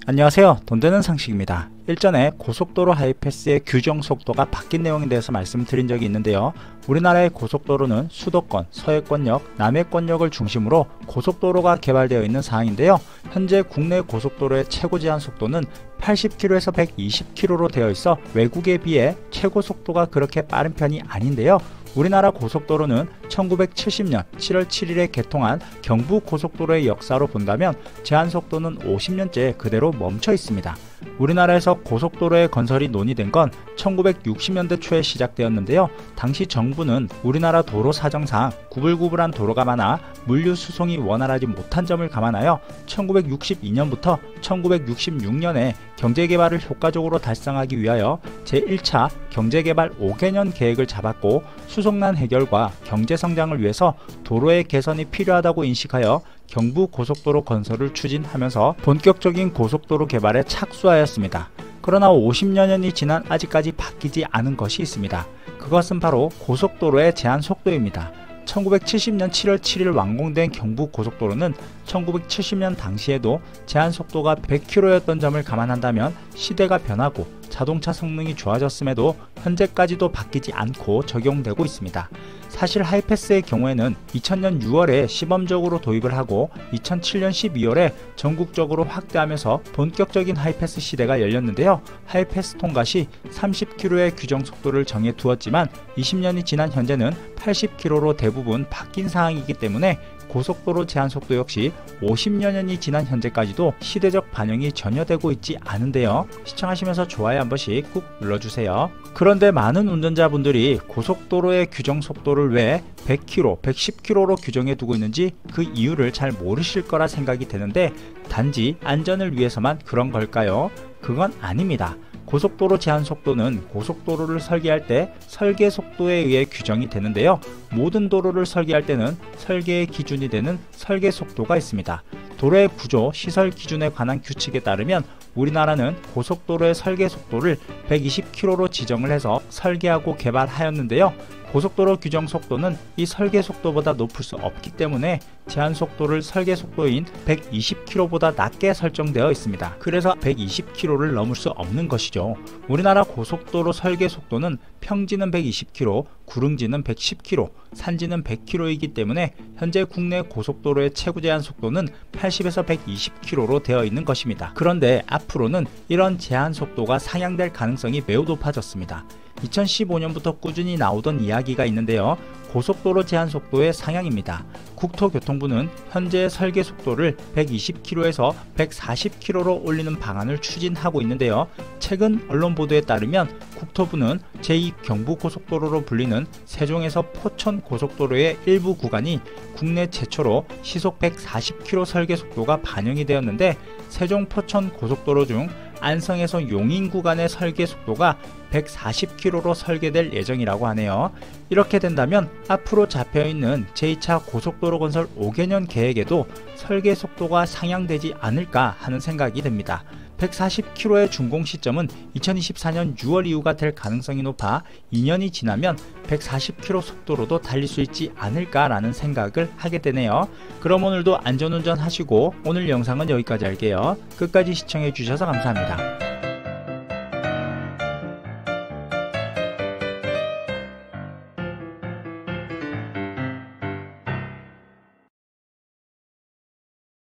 안녕하세요. 돈되는 상식입니다. 일전에 고속도로 하이패스의 규정 속도가 바뀐 내용에 대해서 말씀드린 적이 있는데요. 우리나라의 고속도로는 수도권, 서해권역, 남해권역을 중심으로 고속도로가 개발되어 있는 상황인데요. 현재 국내 고속도로의 최고 제한 속도는 80km에서 120km로 되어 있어 외국에 비해 최고 속도가 그렇게 빠른 편이 아닌데요. 우리나라 고속도로는 1970년 7월 7일에 개통한 경부고속도로의 역사로 본다면 제한속도는 50년째 그대로 멈춰 있습니다. 우리나라에서 고속도로의 건설이 논의된 건 1960년대 초에 시작되었는데요. 당시 정부는 우리나라 도로 사정상 구불구불한 도로가 많아 물류 수송이 원활하지 못한 점을 감안하여 1962년부터 1966년에 경제개발을 효과적으로 달성하기 위하여 제1차 경제개발 5개년 계획을 잡았고, 수송난 해결과 경제성장을 위해서 도로의 개선이 필요하다고 인식하여 경부고속도로 건설을 추진하면서 본격적인 고속도로 개발에 착수하였습니다. 그러나 50여 년이 지난 아직까지 바뀌지 않은 것이 있습니다. 그것은 바로 고속도로의 제한 속도입니다. 1970년 7월 7일 완공된 경부고속도로는 1970년 당시에도 제한속도가 100km였던 점을 감안한다면 시대가 변하고 자동차 성능이 좋아졌음에도 현재까지도 바뀌지 않고 적용되고 있습니다. 사실 하이패스의 경우에는 2000년 6월에 시범적으로 도입을 하고 2007년 12월에 전국적으로 확대하면서 본격적인 하이패스 시대가 열렸는데요. 하이패스 통과 시 30km의 규정 속도를 정해 두었지만 20년이 지난 현재는 80km로 대부분 바뀐 상황이기 때문에 고속도로 제한 속도 역시 50여 년이 지난 현재까지도 시대적 반영이 전혀 되고 있지 않은데요. 시청하시면서 좋아요 한 번씩 꾹 눌러주세요. 그런데 많은 운전자분들이 고속도로의 규정 속도를 왜 100km, 110km로 규정해 두고 있는지 그 이유를 잘 모르실 거라 생각이 되는데, 단지 안전을 위해서만 그런 걸까요? 그건 아닙니다. 고속도로 제한 속도는 고속도로를 설계할 때 설계 속도에 의해 규정이 되는데요. 모든 도로를 설계할 때는 설계의 기준이 되는 설계 속도가 있습니다. 도로의 구조, 시설 기준에 관한 규칙에 따르면 우리나라는 고속도로의 설계 속도를 120km로 지정을 해서 설계하고 개발하였는데요. 고속도로 규정 속도는 이 설계 속도보다 높을 수 없기 때문에 제한 속도를 설계 속도인 120km보다 낮게 설정되어 있습니다. 그래서 120km를 넘을 수 없는 것이죠. 우리나라 고속도로 설계 속도는 평지는 120km, 구릉지는 110km, 산지는 100km이기 때문에 현재 국내 고속도로의 최고 제한 속도는 80에서 120km로 되어 있는 것입니다. 그런데 앞으로는 이런 제한 속도가 상향될 가능성이 매우 높아졌습니다. 2015년부터 꾸준히 나오던 이야기가 있는데요. 고속도로 제한 속도의 상향입니다. 국토교통부는 현재 설계 속도를 120km에서 140km로 올리는 방안을 추진하고 있는데요. 최근 언론 보도에 따르면 국토부는 제2경부고속도로로 불리는 세종에서 포천 고속도로의 일부 구간이 국내 최초로 시속 140km 설계 속도가 반영이 되었는데, 세종 포천 고속도로 중 안성에서 용인 구간의 설계 속도가 140km로 설계될 예정이라고 하네요. 이렇게 된다면 앞으로 잡혀있는 제2차 고속도로 건설 5개년 계획에도 설계 속도가 상향되지 않을까 하는 생각이 듭니다. 140km의 준공 시점은 2024년 6월 이후가 될 가능성이 높아 2년이 지나면 140km 속도로도 달릴 수 있지 않을까라는 생각을 하게 되네요. 그럼 오늘도 안전운전 하시고 오늘 영상은 여기까지 할게요. 끝까지 시청해 주셔서 감사합니다.